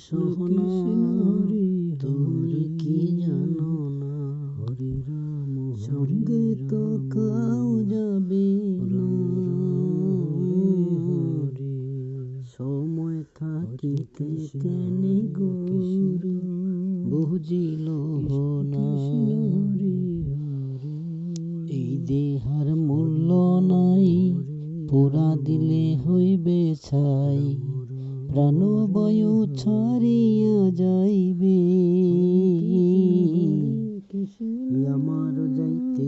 সোহনা তুমি কি জানো না, সঙ্গে তো কাউ যাবে না। সময় থাকিতে কেনে গুরু বুঝিল না, এই দেহার মূল্য নাই, পোড়া দিলে হইবে ছাই, প্রাণ বায়ু ছাড়িয়া যাইবে। আমার যাইতে